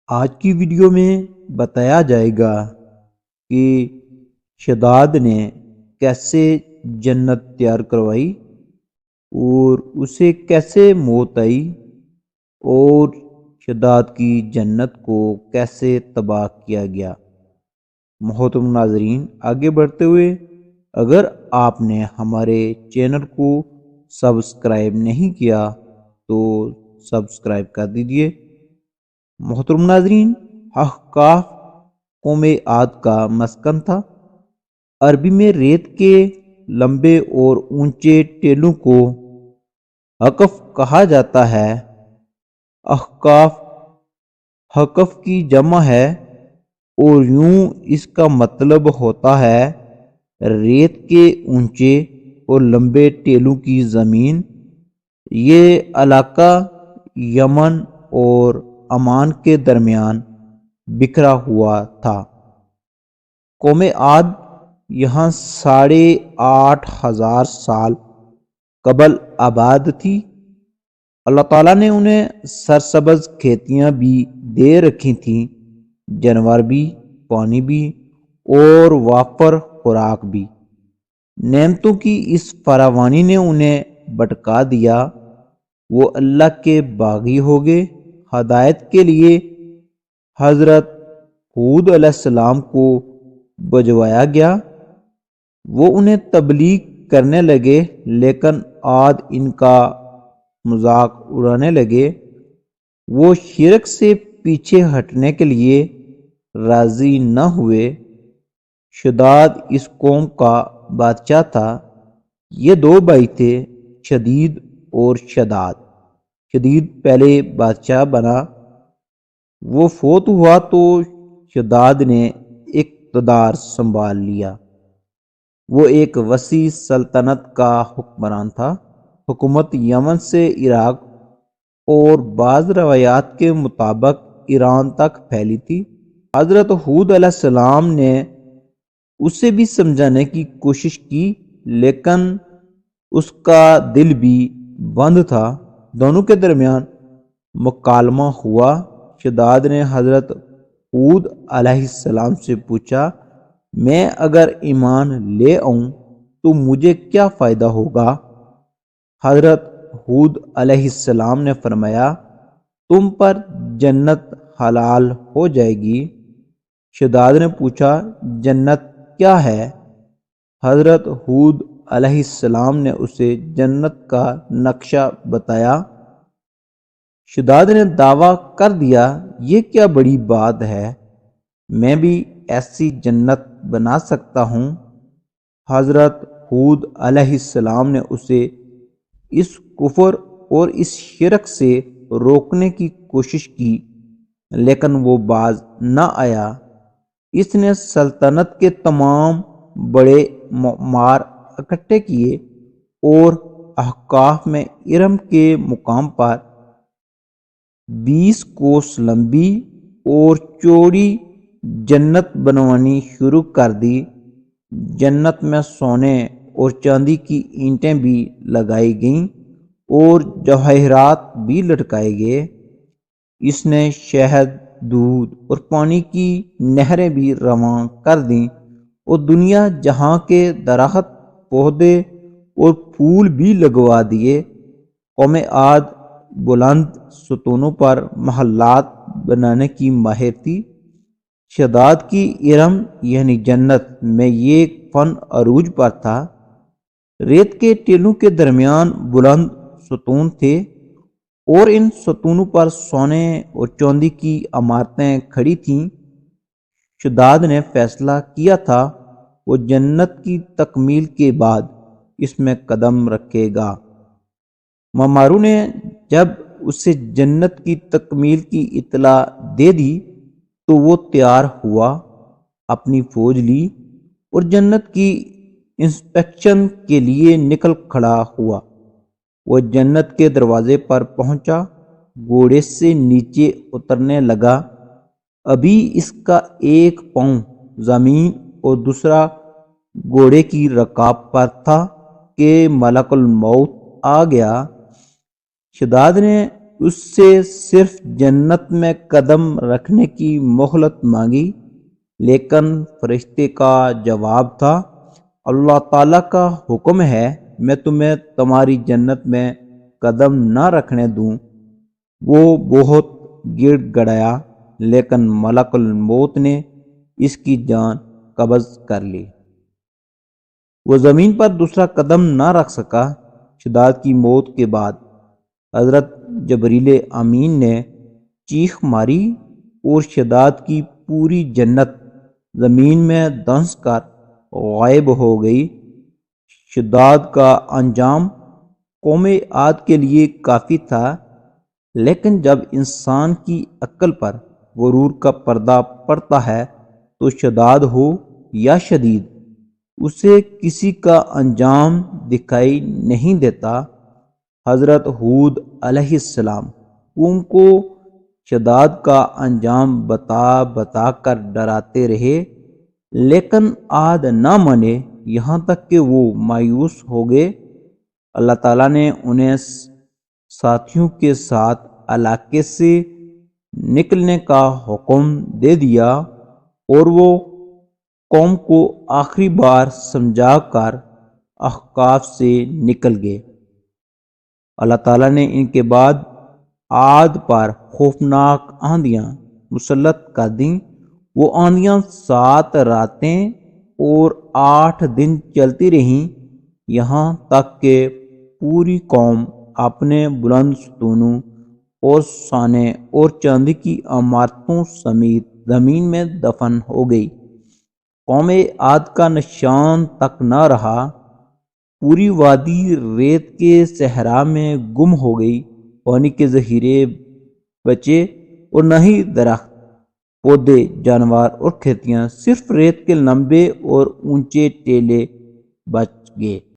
آج کی ویڈیو میں بتایا جائے گا کہ شداد نے کیسے جنت تیار کروائی اور اسے کیسے موت آئی اور شداد کی جنت کو کیسے تباہ کیا گیا۔ محترم ناظرین، آگے بڑھتے ہوئے اگر آپ نے ہمارے چینل کو سبسکرائب نہیں کیا تو سبسکرائب کر دیجئے۔ محترم ناظرین، احقاف قوم عاد کا مسکن تھا۔ عربی میں ریت کے لمبے اور اونچے ٹیلوں کو حقف کہا جاتا ہے۔ احقاف حقف کی جمع ہے اور یوں اس کا مطلب ہوتا ہے ریت کے اونچے اور لمبے ٹیلوں کی زمین۔ یہ علاقہ یمن اور عمان کے درمیان بکھرا ہوا تھا۔ قوم عاد یہاں 8,500 سال قبل آباد تھی۔ اللہ تعالیٰ نے انہیں سرسبز کھیتیاں بھی دے رکھی تھیں، جانور بھی، پانی بھی اور وافر خوراک بھی۔ نعمتوں کی اس فراوانی نے انہیں بھٹکا دیا۔ وہ اللہ کے باغی ہو گئے۔ ہدایت کے لیے حضرت ہود علیہ السلام کو بھجوایا گیا۔ وہ انہیں تبلیغ کرنے لگے، لیکن عاد ان کا مذاق اڑانے لگے۔ وہ شرک سے پیچھے ہٹنے کے لیے راضی نہ ہوئے۔ شداد اس قوم کا بادشاہ تھا۔ یہ دو بھائی تھے، شدید اور شداد۔ شدید پہلے بادشاہ بنا۔ وہ فوت ہوا تو شداد نے اقتدار سنبھال لیا۔ وہ ایک وسیع سلطنت کا حکمران تھا۔ حکومت یمن سے عراق اور بعض روایات کے مطابق ایران تک پھیلی تھی۔ حضرت ہود علیہ السلام نے اسے بھی سمجھانے کی کوشش کی، لیکن اس کا دل بھی بند تھا۔ دونوں کے درمیان مکالمہ ہوا۔ شداد نے حضرت ہود علیہ السلام سے پوچھا، میں اگر ایمان لے آؤں تو مجھے کیا فائدہ ہوگا؟ حضرت ہود علیہ السلام نے فرمایا، تم پر جنت حلال ہو جائے گی۔ شداد نے پوچھا، جنت کیا ہے؟ حضرت ہود علیہ السلام نے اسے جنت کا نقشہ بتایا۔ شداد نے دعویٰ کر دیا، یہ کیا بڑی بات ہے، میں بھی ایسی جنت بنا سکتا ہوں۔ حضرت ہود علیہ السلام نے اسے اس کفر اور اس شرک سے روکنے کی کوشش کی، لیکن وہ باز نہ آیا۔ اس نے سلطنت کے تمام بڑے معمار اکٹھے کیے اور احقاف میں ارم کے مقام پر 20 کوس لمبی اور چوڑی جنت بنوانی شروع کر دی۔ جنت میں سونے اور چاندی کی اینٹیں بھی لگائی گئیں اور جواہرات بھی لٹکائے گئے۔ اس نے شہد، دودھ اور پانی کی نہریں بھی رواں کر دیں اور دنیا جہاں کے درخت، پودے اور پھول بھی لگوا دیے۔ قوم عاد بلند ستونوں پر محلات بنانے کی ماہر تھی۔ شداد کی ارم یعنی جنت میں یہ فن عروج پر تھا۔ ریت کے ٹیلوں کے درمیان بلند ستون تھے اور ان ستونوں پر سونے اور چاندی کی عمارتیں کھڑی تھیں۔ شداد نے فیصلہ کیا تھا وہ جنت کی تکمیل کے بعد اس میں قدم رکھے گا۔ معماروں نے جب اسے جنت کی تکمیل کی اطلاع دے دی تو وہ تیار ہوا، اپنی فوج لی اور جنت کی انسپیکشن کے لیے نکل کھڑا ہوا۔ وہ جنت کے دروازے پر پہنچا، گھوڑے سے نیچے اترنے لگا۔ ابھی اس کا ایک پاؤں زمین اور دوسرا گھوڑے کی رکاب پر تھا کہ ملک الموت آ گیا۔ شداد نے اس سے صرف جنت میں قدم رکھنے کی مہلت مانگی، لیکن فرشتے کا جواب تھا، اللہ تعالیٰ کا حکم ہے میں تمہیں تمہاری جنت میں قدم نہ رکھنے دوں۔ وہ بہت گڑ گڑایا، لیکن ملک الموت نے اس کی جان قبض کر لی۔ وہ زمین پر دوسرا قدم نہ رکھ سکا۔ شداد کی موت کے بعد حضرت جبریل امین نے چیخ ماری اور شداد کی پوری جنت زمین میں دھنس کر غائب ہو گئی۔ شداد کا انجام قوم عاد کے لیے کافی تھا، لیکن جب انسان کی عقل پر غرور کا پردہ پڑتا ہے تو شداد ہو یا شدید، اسے کسی کا انجام دکھائی نہیں دیتا۔ حضرت ہود علیہ السلام قوم کو شداد کا انجام بتا بتا کر ڈراتے رہے، لیکن عاد نہ مانے، یہاں تک کہ وہ مایوس ہو گئے۔ اللہ تعالیٰ نے انہیں ساتھیوں کے ساتھ علاقے سے نکلنے کا حکم دے دیا اور وہ قوم کو آخری بار سمجھا کر احقاف سے نکل گئے۔ اللہ تعالیٰ نے ان کے بعد عاد پر خوفناک آندیاں مسلط کر دیں۔ وہ آندیاں 7 راتیں اور 8 دن چلتی رہیں، یہاں تک کہ پوری قوم اپنے بلند ستونوں اور سونے اور چاندی کی عمارتوں سمیت زمین میں دفن ہو گئی۔ قوم عاد کا نشان تک نہ رہا، پوری وادی ریت کے صحرا میں گم ہو گئی، پانی کے ذخیرے بچے اور نہ ہی درخت، پودے، جانور اور کھیتیاں، صرف ریت کے لمبے اور اونچے ٹیلے بچ گئے۔